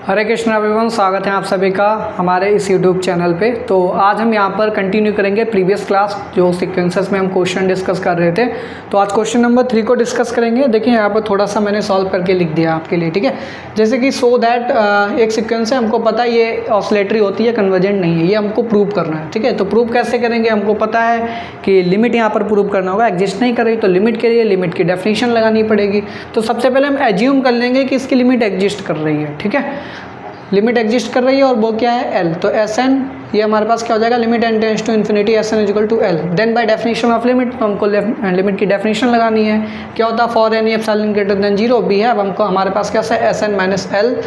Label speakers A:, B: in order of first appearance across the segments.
A: हरे Krishna everyone, स्वागत है आप सभी का हमारे इस यूट्यूब चैनल पे। तो आज हम यहाँ पर कंटिन्यू करेंगे प्रीवियस क्लास जो सीक्वेंसेस में हम क्वेश्चन डिस्कस कर रहे थे। तो आज क्वेश्चन नंबर 3 को डिस्कस करेंगे। देखिए यहाँ पर थोड़ा सा मैंने सॉल्व करके लिख दिया आपके लिए, ठीक है। जैसे कि सो दैट एक सीक्वेंस है, हमको पता है ये ऑसिलेटरी होती है, कन्वर्जेंट नहीं है, ये हमको प्रूव करना है, ठीक है। तो प्रूव कैसे करेंगे, हमको पता है कि लिमिट यहाँ पर प्रूव करना होगा। एग्जिस्ट नहीं कर रही तो लिमिट के लिए लिमिट की डेफिनेशन लगानी पड़ेगी। तो सबसे पहले हम एज्यूम कर लेंगे कि इसकी लिमिट एग्जिस्ट कर रही है, ठीक है। लिमिट एग्जिस्ट कर रही है और वो क्या है, एल। तो एस एन ये हमारे पास क्या हो जाएगा, limit n tends to infinity s n equal to L. Then by definition of limit, तो हमको लिमिट की डेफिनेशन लगानी है। क्या होता है, for any epsilon greater than 0 भी है। अब हमको हमारे पास क्या है, s n minus L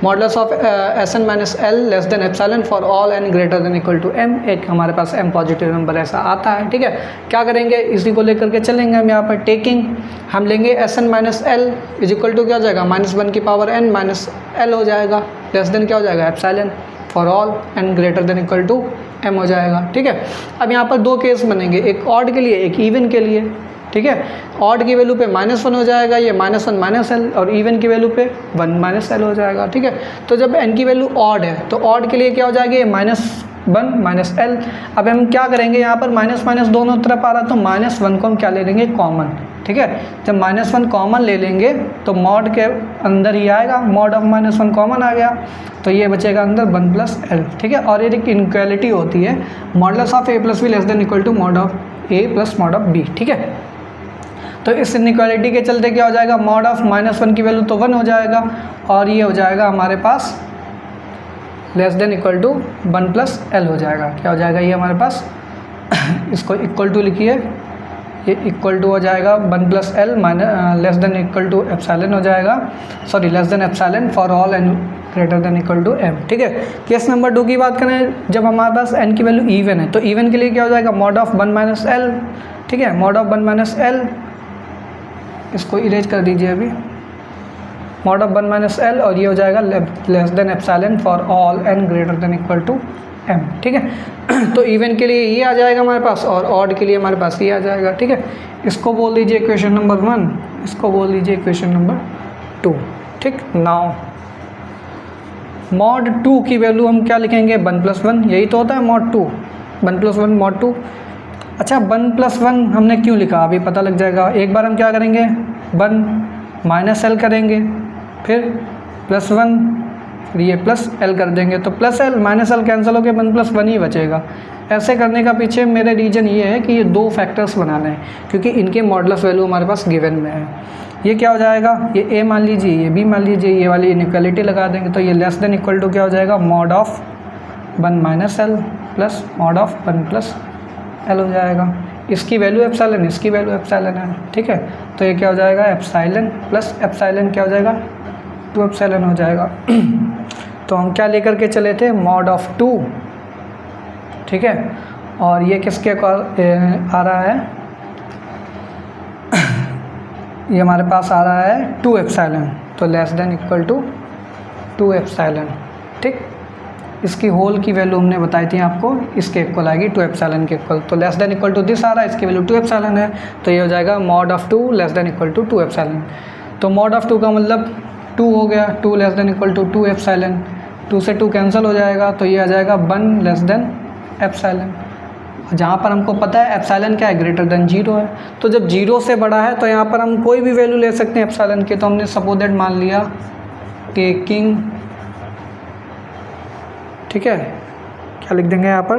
A: modulus of S n minus L less than epsilon for all n greater than equal to M. एक हमारे पास एम पॉजिटिव नंबर ऐसा आता है, ठीक है। क्या करेंगे, इसी को लेकर के चलेंगे हम। यहाँ पर टेकिंग हम लेंगे s n minus L is equal to क्या हो जाएगा, -1 की पावर एन माइनस एल हो जाएगा, लेस देन क्या हो जाएगा, epsilon for all n greater than equal to M हो जाएगा, ठीक है। अब यहाँ पर दो केस बनेंगे, एक ऑड के लिए एक इवन के लिए, ठीक है। ऑड की वैल्यू पे -1 हो जाएगा, ये -1 माइनस एल, और इवन की वैल्यू पे 1 माइनस एल हो जाएगा, ठीक है। तो जब एन की वैल्यू ऑड है तो ऑड के लिए क्या हो जाएगी, -1 माइनस एल। अब हम क्या करेंगे, यहाँ पर माइनस माइनस दोनों तरफ आ रहा है तो -1 को हम क्या ले लेंगे, कॉमन, ठीक है। जब -1 कॉमन ले लेंगे तो मॉड के अंदर ही आएगा, मॉड ऑफ -1 कॉमन आ गया तो ये बचेगा अंदर 1 प्लस एल, ठीक है। और ये एक इनक्वालिटी होती है, modulus of a plus b less than equal to mod of a plus mod of b, ठीक है। तो इस इनइक्वालिटी के चलते क्या हो जाएगा, मॉड ऑफ -1 की वैल्यू तो 1 हो जाएगा और ये हो जाएगा हमारे पास less than equal to 1 plus L हो जाएगा। क्या हो जाएगा ये हमारे पास इसको इक्वल टू लिखिए, ये इक्वल टू हो जाएगा 1 plus L less than equal to epsilon हो जाएगा, sorry less than epsilon for all n greater than equal to M, ठीक है। केस नंबर 2 की बात करें, जब हमारे पास एन की वैल्यू इवन है तो इवन के लिए क्या हो जाएगा, मॉड ऑफ 1 माइनस एल, ठीक है। मॉड ऑफ 1 माइनस एल, इसको इरेज कर दीजिए अभी, मॉड ऑफ 1 माइनस एल, और ये हो जाएगा less than epsilon for all n greater than equal to M, ठीक है। तो इवन के लिए ये आ जाएगा हमारे पास और ऑड के लिए हमारे पास ये आ जाएगा, ठीक है। इसको बोल दीजिए इक्वेशन नंबर 1, इसको बोल दीजिए इक्वेशन नंबर 2, ठीक। नाउ मॉड 2 की वैल्यू हम क्या लिखेंगे, 1 प्लस 1, यही तो होता है मॉड 2, 1 प्लस 1 मॉड 2। अच्छा 1 प्लस 1 हमने क्यों लिखा, अभी पता लग जाएगा। एक बार हम क्या करेंगे, 1 माइनस एल करेंगे, फिर +1, फिर ये प्लस एल कर देंगे, तो plus L minus L cancel होकर 1 प्लस 1 ही बचेगा। ऐसे करने का पीछे मेरे रीजन ये है कि ये दो फैक्टर्स बनाने हैं क्योंकि इनके मॉडुलस वैल्यू हमारे पास गिवन में है। ये क्या हो जाएगा, ये ए मान लीजिए, ये बी मान लीजिए, ये वाली इनइक्वालिटी लगा देंगे तो ये लेस देन इक्वल टू क्या हो जाएगा, mod of 1 minus L plus mod of 1 plus L हो जाएगा। इसकी वैल्यू एप्सिलॉन, इसकी वैल्यू एप्सिलॉन है, ठीक है। तो ये क्या हो जाएगा, एप्सिलॉन प्लस एप्सिलॉन क्या हो जाएगा, 2 एप्सिलॉन हो जाएगा। तो हम क्या लेकर के चले थे, मॉड ऑफ 2, ठीक है। और ये किसके आ रहा है, ये हमारे पास आ रहा है 2 एप्सिलॉन, तो less than equal to 2 epsilon, ठीक। इसकी होल की वैल्यू हमने बताई थी आपको, इसके इक्वल आएगी 2 एप्सिलॉन के इक्वल, तो less than equal to this आ रहा है, इसकी वैल्यू 2 एप्सिलॉन है, तो ये हो जाएगा mod of 2 less than equal to 2 epsilon. तो मॉड ऑफ 2 का मतलब 2 हो गया, 2 less than equal to 2 epsilon, 2 से 2 कैंसिल हो जाएगा तो ये आ जाएगा 1 लेस देन एप्सिलॉन। जहाँ पर हमको पता है एप्सिलॉन क्या है, ग्रेटर देन 0 है, तो जब 0 से बड़ा है तो यहाँ पर हम कोई भी वैल्यू ले सकते हैं एप्सिलॉन की। तो हमने सपोज दैट मान लिया टेकिंग, ठीक है, क्या लिख देंगे यहाँ पर,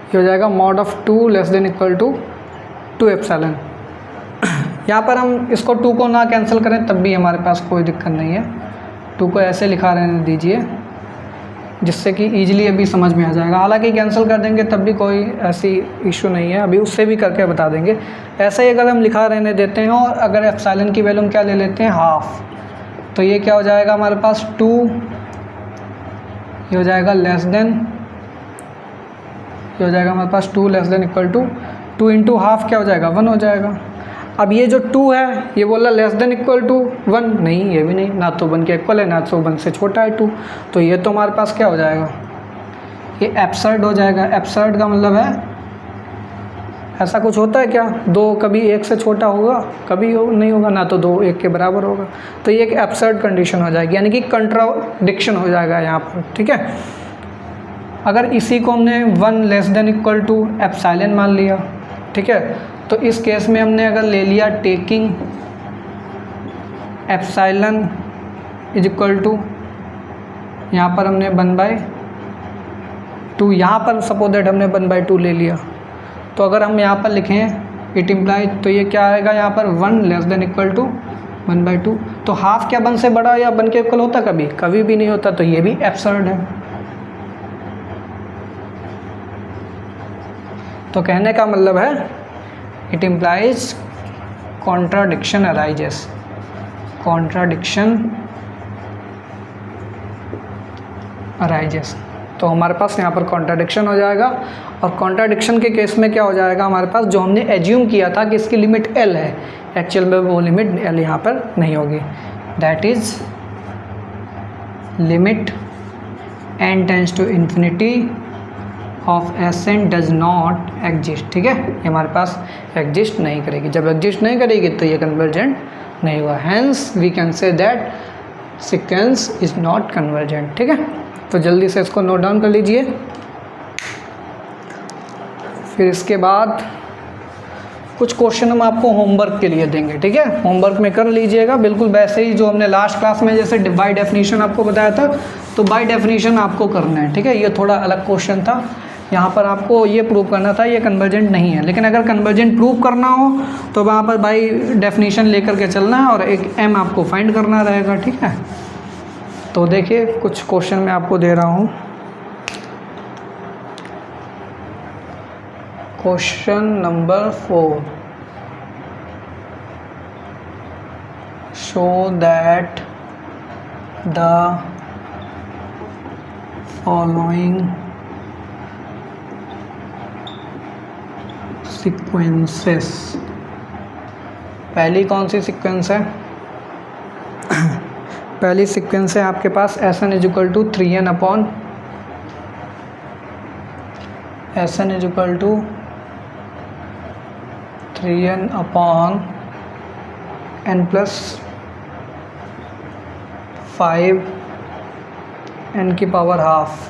A: ये हो जाएगा mod of 2 less than equal to 2 epsilon. यहाँ पर हम इसको 2 को ना कैंसिल करें तब भी हमारे पास कोई दिक्कत नहीं है, 2 को ऐसे लिखा रहने दीजिए जिससे कि ईजिली अभी समझ में आ जाएगा। हालांकि कैंसिल कर देंगे तब भी कोई ऐसी इशू नहीं है, अभी उससे भी करके बता देंगे। ऐसे ही अगर हम लिखा रहने देते हैं और अगर एप्सिलॉन की वैल्यू हम क्या ले लेते हैं, हाफ, तो ये क्या हो जाएगा हमारे पास 2, ये हो जाएगा लेस देन, ये हो जाएगा हमारे पास 2 less than equal to 2 into half क्या हो जाएगा, 1 हो जाएगा। अब ये जो 2 है ये बोला लेस देन इक्वल टू 1, नहीं ये भी नहीं, ना तो 1 के इक्वल है ना तो 1 से छोटा है 2, तो ये तो हमारे पास क्या हो जाएगा, ये एब्सर्ड हो जाएगा। एब्सर्ड का मतलब है ऐसा कुछ होता है क्या? 2 कभी 1 से छोटा होगा, कभी नहीं होगा ना, तो 2 1 के बराबर होगा। तो ये एक एब्सर्ड कंडीशन हो जाएगी, यानी कि कंट्राडिक्शन हो जाएगा यहाँ पर, ठीक है। अगर इसी को हमने 1 less than equal to epsilon मान लिया, ठीक है, तो इस केस में हमने अगर ले लिया taking epsilon is equal to, यहाँ पर हमने 1/2, यहाँ पर सपोज दैट हमने 1/2 ले लिया, तो अगर हम यहाँ पर लिखें इट इम्प्लाइज, तो ये क्या आएगा यहाँ पर 1 लेस देन इक्वल टू 1/2। तो हाफ क्या 1 से बड़ा या 1 के इक्वल होता? कभी कभी भी नहीं होता, तो ये भी एब्सर्ड है। तो कहने का मतलब है it implies contradiction arises, contradiction arises. तो हमारे पास यहाँ पर कॉन्ट्राडिक्शन हो जाएगा, और कॉन्ट्राडिक्शन के केस में क्या हो जाएगा हमारे पास, जो हमने एज्यूम किया था कि इसकी लिमिट L है, एक्चुअल में वो लिमिट L यहाँ पर नहीं होगी। That is limit n tends to infinity of Sn does not exist, ठीक है, ये हमारे पास एग्जिस्ट नहीं करेगी। जब एग्जिस्ट नहीं करेगी तो ये कन्वर्जेंट नहीं हुआ, hence we can say that sequence is not convergent, ठीक है। तो जल्दी से इसको नोट डाउन कर लीजिए। फिर इसके बाद कुछ क्वेश्चन हम आपको होमवर्क के लिए देंगे, ठीक है, होमवर्क में कर लीजिएगा बिल्कुल वैसे ही जो हमने लास्ट क्लास में जैसे बाय डेफिनेशन आपको बताया था, तो बाय डेफिनेशन आपको करना है, ठीक है। ये थोड़ा अलग क्वेश्चन था, यहाँ पर आपको ये प्रूव करना था ये कन्वर्जेंट नहीं है, लेकिन अगर कन्वर्जेंट प्रूव करना हो तो वहाँ पर बाय डेफिनेशन लेकर के चलना है और एक m आपको फाइंड करना रहेगा, ठीक है। तो देखिए कुछ क्वेश्चन मैं आपको दे रहा हूँ। Question number 4, show that the following sequences. पहली कौन सी सीक्वेंस है? पहली सीक्वेंस है आपके पास Sn is equal to 3n upon Sn is equal to 3n upon n plus 5 n की पावर हाफ,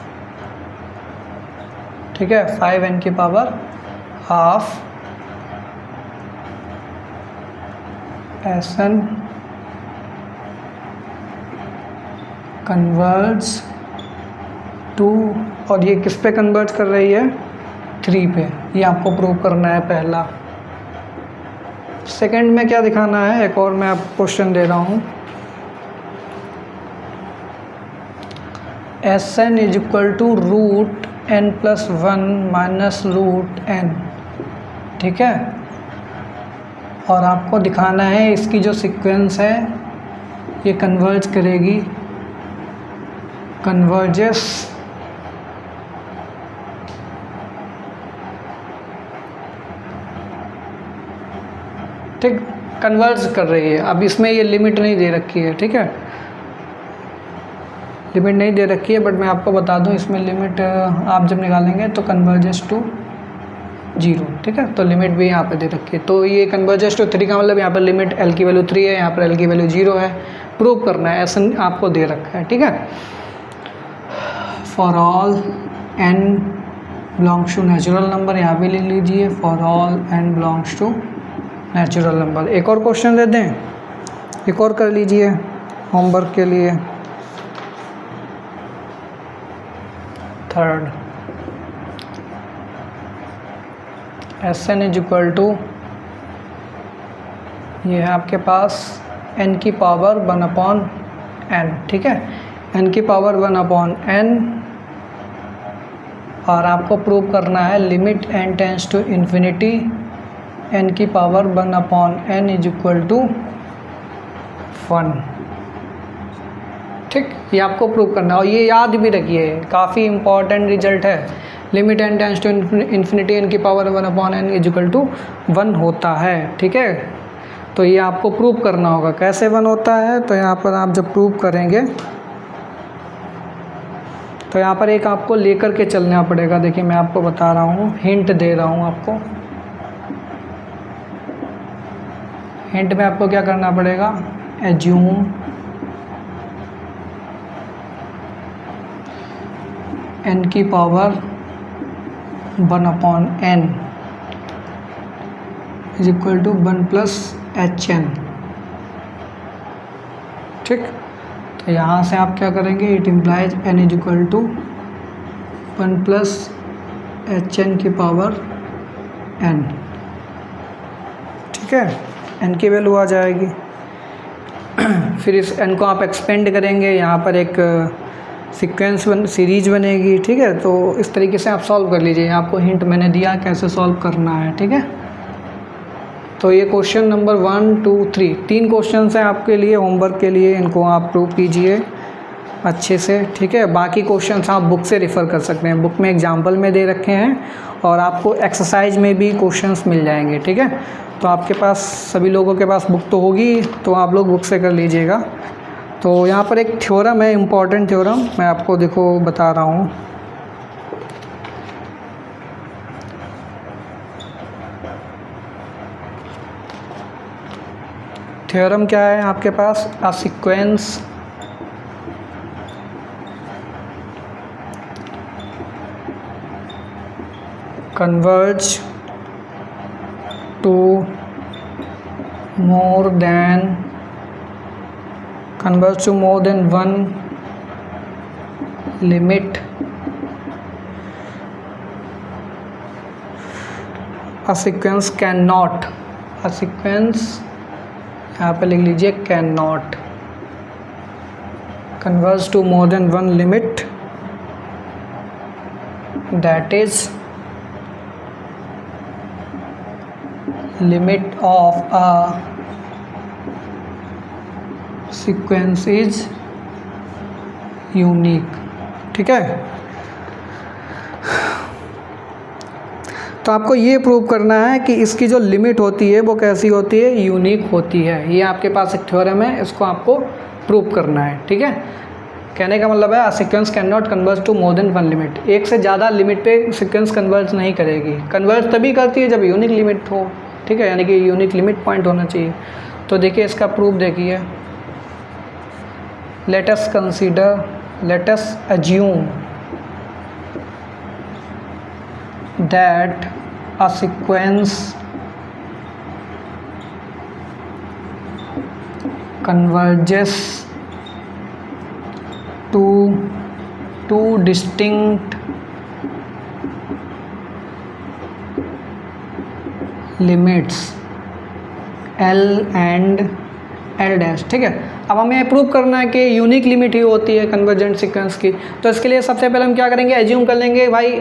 A: ठीक है, 5n की power half Sn converge to, और ये किस पे कन्वर्ज कर रही है? 3 पे। ये आपको प्रूव करना है पहला। सेकंड में क्या दिखाना है, एक और मैं आपको क्वेश्चन दे रहा हूँ। Sn is equal to root n plus 1 minus root n, ठीक है, और आपको दिखाना है इसकी जो सीक्वेंस है ये कन्वर्ज करेगी, कन्वर्जेस ठीक, कन्वर्ज कर रही है। अब इसमें ये लिमिट नहीं दे रखी है, ठीक है, लिमिट नहीं दे रखी है, बट मैं आपको बता दूं इसमें लिमिट आप जब निकालेंगे तो कन्वर्जेस टू 0, ठीक है, तो लिमिट भी यहाँ पे दे रखी है। तो ये कन्वर्जेस टू 3 का मतलब यहाँ पर लिमिट L की वैल्यू 3 है, यहाँ पर L की वैल्यू 0 है, प्रूव करना है, ऐसा आपको दे रखा है, ठीक है। For all n belongs to natural number, यहाँ भी लिख लीजिए, for all n belongs to natural number. एक और क्वेश्चन दे दें, एक और कर लीजिए होमवर्क के लिए। Third, Sn is equal to, ये है आपके पास n की पावर 1/n, ठीक है, n की पावर 1/n, और आपको प्रूव करना है limit n tends to infinity n की power 1/n is equal to 1, ठीक, ये आपको प्रूव करना है। और ये याद भी रखिए, काफ़ी इंपॉर्टेंट रिजल्ट है, limit n tends to infinity n की power 1/n is equal to 1 होता है, ठीक है। तो ये आपको प्रूव करना होगा, कैसे 1 होता है, तो यहाँ पर आप जब प्रूव करेंगे तो यहाँ पर एक आपको लेकर के चलना पड़ेगा। देखिए मैं आपको बता रहा हूँ, हिंट दे रहा हूँ आपको, हिंट में आपको क्या करना पड़ेगा, एज्यूम n की power 1/n is equal to 1 plus HN। ठीक, तो यहाँ से आप क्या करेंगे, it implies n is equal to 1 plus HN की पावर n। ठीक है, n की वैल्यू आ जाएगी। फिर इस n को आप एक्सपेंड करेंगे, यहाँ पर एक सीरीज बनेगी। ठीक है, तो इस तरीके से आप सॉल्व कर लीजिए। आपको हिंट मैंने दिया कैसे सॉल्व करना है। ठीक है, तो ये क्वेश्चन नंबर 1, 2, 3 3 क्वेश्चन हैं आपके लिए होमवर्क के लिए, इनको आप प्रूव कीजिए अच्छे से। ठीक है, बाकी क्वेश्चंस आप बुक से रेफ़र कर सकते हैं, बुक में एग्जाम्पल में दे रखे हैं और आपको एक्सरसाइज में भी क्वेश्चंस मिल जाएंगे। ठीक है, तो आपके पास सभी लोगों के पास बुक तो होगी, तो आप लोग बुक से कर लीजिएगा। तो यहाँ पर एक थ्योरम है, इम्पॉर्टेंट थ्योरम, मैं आपको देखो बता रहा हूँ। थ्योरम क्या है आपके पास, a sequence converge to more than one limit a sequence cannot, a sequence यहाँ पे लिख लीजिए cannot converge to more than one limit, that is limit of a sequence is unique। ठीक है, तो आपको ये प्रूव करना है कि इसकी जो लिमिट होती है वो कैसी होती है, यूनिक होती है। ये आपके पास एक थ्योरम है, इसको आपको प्रूव करना है। ठीक है, कहने का मतलब है a sequence cannot converge to more than one limit, एक से ज़्यादा लिमिट पे सीक्वेंस कन्वर्ज नहीं करेगी। कन्वर्ज तभी करती है जब यूनिक लिमिट हो। ठीक है, यानी कि यूनिक लिमिट पॉइंट होना चाहिए। तो देखिए इसका प्रूफ देखिए, let us assume that a sequence converges to two distinct limits L and L dash. ठीक है, अब हमें प्रूव करना है कि यूनिक लिमिट ही होती है कन्वर्जेंट सीक्वेंस की। तो इसके लिए सबसे पहले हम क्या करेंगे, एज्यूम कर लेंगे भाई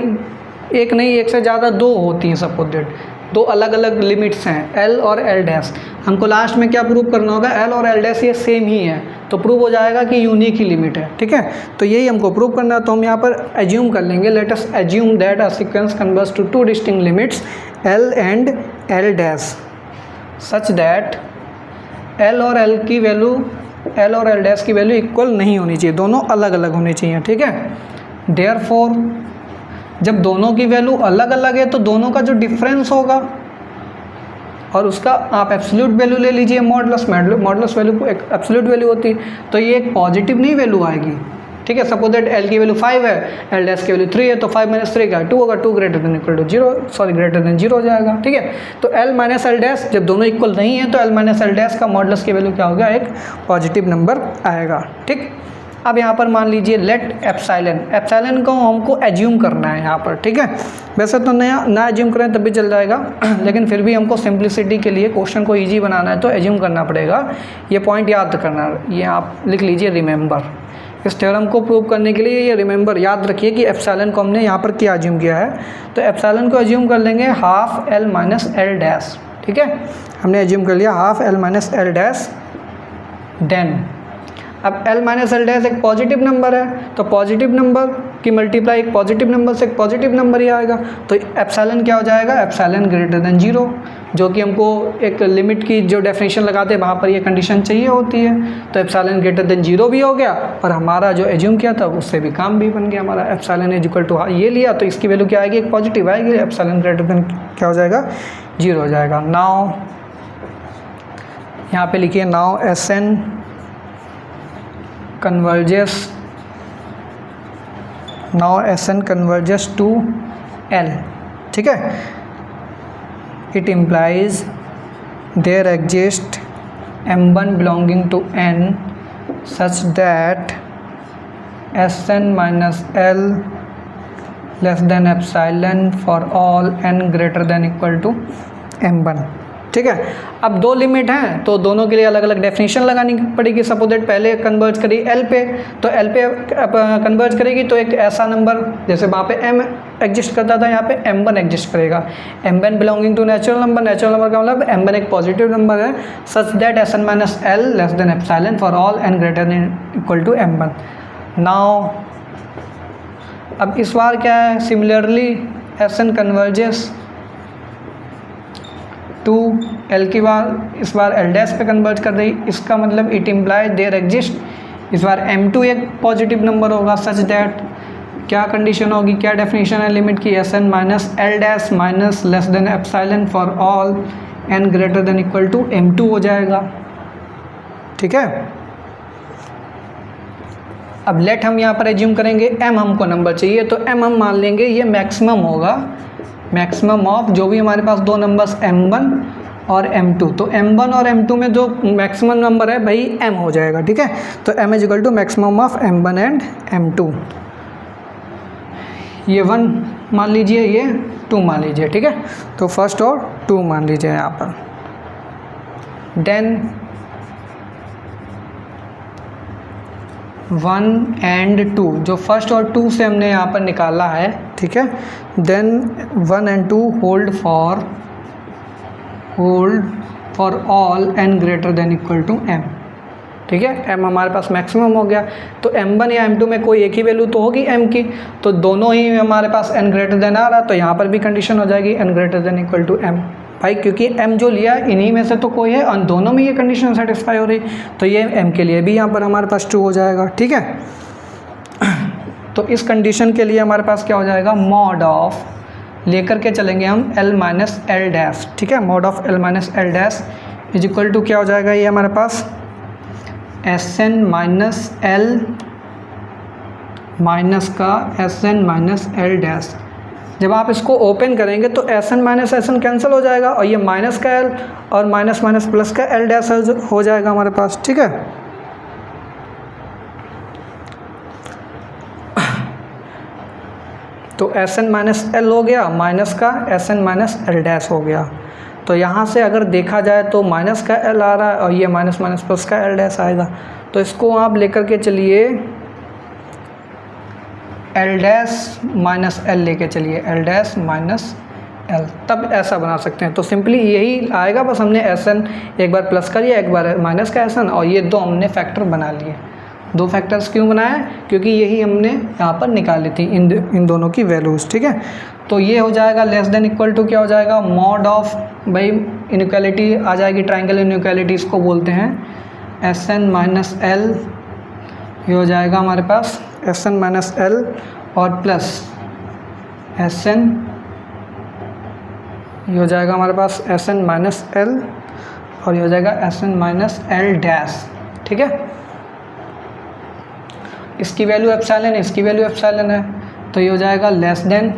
A: एक नहीं, एक से ज़्यादा दो होती हैं, सपोज दैट दो अलग अलग लिमिट्स हैं L और L डैश। हमको लास्ट में क्या प्रूव करना होगा, L और L डैश ये सेम ही है, तो प्रूव हो जाएगा कि यूनिक ही लिमिट है। ठीक है, तो यही हमको प्रूव करना है। तो हम यहाँ पर एज्यूम कर लेंगे, let us assume that a sequence converge to two distinct limits L and L dash such that L और L की वैल्यू, L और L डैश की वैल्यू इक्वल नहीं होनी चाहिए, दोनों अलग अलग होनी चाहिए। ठीक है, देयरफॉर जब दोनों की वैल्यू अलग अलग है तो दोनों का जो डिफरेंस होगा और उसका आप एब्सोल्यूट वैल्यू ले लीजिए, मॉडुलस वैल्यू को एक एब्सोल्यूट वैल्यू होती है, तो ये एक पॉजिटिव नहीं वैल्यू आएगी। ठीक है, सपोज दैट L की वैल्यू 5 है, L डैश की वैल्यू 3 है, तो 5 - 3 क्या है, 2 होगा, 2 greater than equal to 0, greater than 0 हो जाएगा। ठीक है, तो L - L डैश जब दोनों इक्वल नहीं है तो L - L डैश का मॉडुलस की वैल्यू क्या होगा, एक पॉजिटिव नंबर आएगा। ठीक, अब यहाँ पर मान लीजिए लेट एप्सिलॉन को हमको एज्यूम करना है यहाँ पर। ठीक है, वैसे तो ना एज्यूम करें तब भी चल जाएगा, लेकिन फिर भी हमको सिंप्लिसिटी के लिए क्वेश्चन को इजी बनाना है तो एज्यूम करना पड़ेगा। ये पॉइंट याद करना, ये आप लिख लीजिए रिमेंबर। इस थ्योरम को प्रूव करने के लिए ये रिमेंबर याद रखिए कि एप्सिलॉन को हमने यहाँ पर क्या एज्यूम किया है, तो एप्सिलॉन को एज्यूम कर लेंगे हाफ L - L डैश। ठीक है, हमने एज्यूम कर लिया half L - L dash. Then अब L - L डैश एक पॉजिटिव नंबर है, तो पॉजिटिव नंबर की मल्टीप्लाई एक पॉजिटिव नंबर से एक पॉजिटिव नंबर ही आएगा, तो एप्सिलॉन क्या हो जाएगा, एप्सिलॉन ग्रेटर देन 0, जो कि हमको एक लिमिट की जो डेफिनेशन लगाते हैं वहाँ पर ये कंडीशन चाहिए होती है। तो एप्सिलॉन ग्रेटर देन 0 भी हो गया और हमारा जो एज्यूम किया था उससे भी काम भी बन गया हमारा। एप्सिलॉन इज इक्वल टू ये लिया तो इसकी वैल्यू क्या आएगी, एक पॉजिटिव आएगी, एप्सिलॉन ग्रेटर देन क्या हो जाएगा, 0 हो जाएगा। नाउ यहाँ पे लिखिए now Sn converges to L, ठीक है। It implies there exist M1 belonging to N such that Sn minus L less than epsilon for all n greater than equal to M1, ठीक है। अब दो लिमिट हैं तो दोनों के लिए अलग अलग डेफिनेशन लगानी पड़ेगी। सपोज दैट पहले कन्वर्ज करी L पे, तो L पे कन्वर्ज करेगी तो एक ऐसा नंबर, जैसे वहाँ पे M एग्जिस्ट करता था, यहाँ पे M1 एग्जिस्ट करेगा। M1 belonging to natural number का मतलब M1 एक पॉजिटिव नंबर है, such that Sn minus L less than epsilon for all n greater than equal to M1। Now अब इस बार क्या है, similarly Sn converges to L की बार इस बार L डैश पे कन्वर्ज कर रही, इसका मतलब इट इम्प्लाइज देयर एग्जिस्ट, इस बार M2 एक पॉजिटिव नंबर होगा, सच दैट क्या कंडीशन होगी, क्या डेफिनेशन है लिमिट की, Sn minus L dash minus less than epsilon for all n greater than equal to M2 हो जाएगा, ठीक है। अब लेट हम यहाँ पर एज्यूम करेंगे m हमको नंबर चाहिए, तो m हम मान लेंगे ये मैक्सिमम होगा, मैक्सिमम ऑफ जो भी हमारे पास दो नंबर्स m1 और m2, तो m1 और m2 में जो मैक्सिमम नंबर है भाई m हो जाएगा, ठीक है। तो m is equal to maximum of m1 and m2, ये 1 मान लीजिए, ये 2 मान लीजिए, ठीक है। तो फर्स्ट और 2 मान लीजिए यहाँ पर, देन 1 एंड 2 जो फर्स्ट और 2 से हमने यहाँ पर निकाला है, ठीक है। Then 1 and 2 hold for all n greater than equal to m, ठीक है। m हमारे पास मैक्सिमम हो गया, तो m1 या m2 में कोई एक ही वैल्यू तो होगी m की, तो दोनों ही हमारे पास n ग्रेटर देन आ रहा, तो यहाँ पर भी कंडीशन हो जाएगी n greater than equal to m भाई, क्योंकि m जो लिया इन्हीं में से तो कोई है और दोनों में ये कंडीशन सेटिस्फाई हो रही, तो ये m के लिए भी यहाँ पर हमारे पास 2 हो जाएगा, ठीक है। तो इस कंडीशन के लिए हमारे पास क्या हो जाएगा, मॉड ऑफ लेकर के चलेंगे हम L माइनस L डैश, ठीक है। Mod of L minus L dash is equal to क्या हो जाएगा, ये हमारे पास Sn माइनस L माइनस का Sn माइनस L डैश। जब आप इसको ओपन करेंगे तो Sn माइनस Sn कैंसिल हो जाएगा और ये माइनस का L और माइनस माइनस प्लस का L डैश हो जाएगा हमारे पास, ठीक है। तो Sn माइनस L हो गया, माइनस का Sn माइनस L डैश हो गया। तो यहाँ से अगर देखा जाए तो माइनस का L आ रहा है और ये माइनस माइनस प्लस का L डैश आएगा, तो इसको आप लेकर के चलिए L डैश माइनस L लेके चलिए, L डैश माइनस L, तब ऐसा बना सकते हैं। तो सिंपली यही आएगा, बस हमने Sn एक बार प्लस कर लिया, एक बार माइनस का Sn, और ये दो हमने फैक्टर बना लिए। दो फैक्टर्स क्यों बनाए, क्योंकि यही हमने यहाँ पर निकाली थी इन दोनों की वैल्यूज़, ठीक है। तो ये हो जाएगा लेस देन इक्वल टू क्या हो जाएगा, मॉड ऑफ भाई इनइक्वालिटी आ जाएगी, ट्रायंगल इनइक्वालिटी इसको बोलते हैं, Sn माइनस L, ये हो जाएगा हमारे पास Sn माइनस L और प्लस Sn, ये हो जाएगा हमारे पास Sn माइनस L और ये हो जाएगा Sn माइनस L डैश, ठीक है। इसकी वैल्यू एप्सिलॉन, इसकी वैल्यू एप्सिलॉन है, तो ये हो जाएगा लेस देन,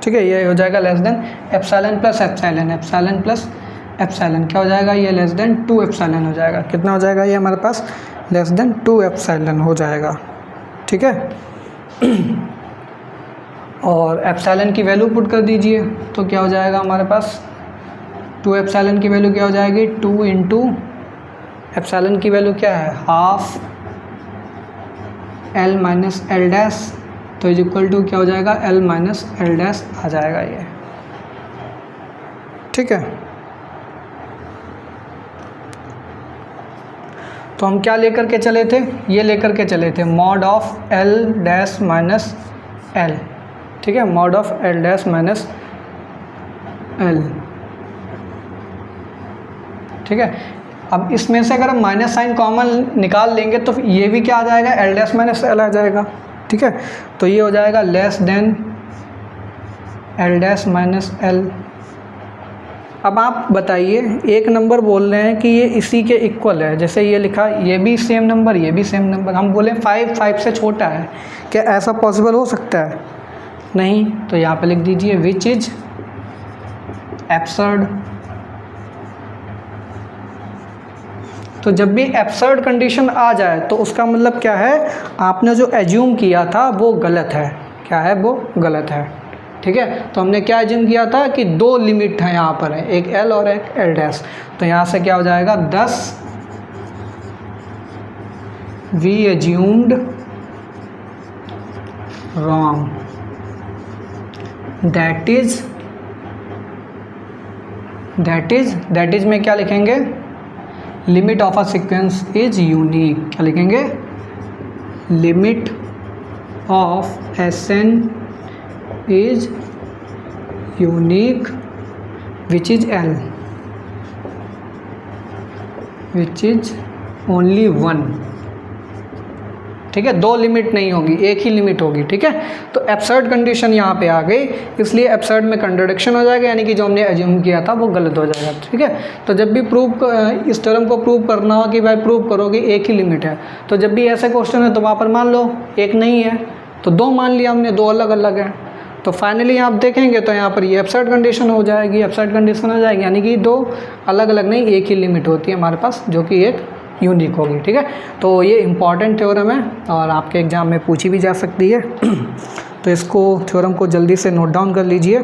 A: ठीक है, ये हो जाएगा less than epsilon plus epsilon, epsilon plus epsilon क्या हो जाएगा, ये लेस देन 2 एप्सिलॉन हो जाएगा। कितना हो जाएगा, ये हमारे पास लेस देन 2 एप्सिलॉन हो जाएगा, ठीक है। और एप्सिलॉन की वैल्यू पुट कर दीजिए, तो क्या हो जाएगा हमारे पास, 2 एप्सिलॉन की वैल्यू क्या हो जाएगी, 2 इंटू एप्सिलॉन की वैल्यू क्या है, half L minus L dash, तो इज इक्वल टू क्या हो जाएगा, L माइनस L डैश आ जाएगा ये, ठीक है। तो हम क्या लेकर के चले थे, ये लेकर के चले थे mod of L dash minus L, ठीक है, mod of L dash minus L, ठीक है। अब इसमें से अगर हम माइनस साइन कॉमन निकाल लेंगे तो ये भी क्या आ जाएगा, L डैश माइनस L आ जाएगा, ठीक है। तो ये हो जाएगा less then L dash minus L, अब आप बताइए, एक नंबर बोल रहे हैं कि ये इसी के इक्वल है, जैसे ये लिखा, ये भी सेम नंबर, ये भी सेम नंबर, हम बोले 5 से छोटा है, क्या ऐसा पॉसिबल हो सकता है? नहीं। तो यहाँ पे लिख दीजिए विच इज एब्सर्ड। तो जब भी एब्सर्ड कंडीशन आ जाए तो उसका मतलब क्या है, आपने जो एज्यूम किया था वो गलत है। क्या है? वो गलत है। ठीक है, तो हमने क्या एज्यूम किया था कि दो लिमिट है यहाँ पर है, एक एल और एक एल डैश। तो यहाँ से क्या हो जाएगा 10 we assumed wrong, that is में क्या लिखेंगे, limit of a sequence is unique. क्या लिखेंगे? Limit of S N is unique which is L, which is only one. ठीक है, दो लिमिट नहीं होगी, एक ही लिमिट होगी। ठीक है, तो एब्सर्ड कंडीशन यहाँ पे आ गई, इसलिए एब्सर्ड में कंट्राडिक्शन हो जाएगा, यानी कि जो हमने एज्यूम किया था वो गलत हो जाएगा। ठीक है, तो जब भी इस टर्म को प्रूव करना हो कि भाई प्रूव करो कि एक ही लिमिट है, तो जब भी ऐसे क्वेश्चन है तो वहाँ पर मान लो एक नहीं है, तो दो मान लिया हमने, दो अलग अलग है, तो फाइनली आप देखेंगे तो यहाँ पर ये एब्सर्ड कंडीशन हो जाएगी, एब्सर्ड कंडीशन हो जाएगी, यानी कि दो अलग अलग नहीं, एक ही लिमिट होती है हमारे पास, जो कि एक यूनिक होगी। ठीक है, तो ये इम्पॉर्टेंट थ्योरम है और आपके एग्ज़ाम में पूछी भी जा सकती है। तो इसको थ्योरम को जल्दी से नोट डाउन कर लीजिए।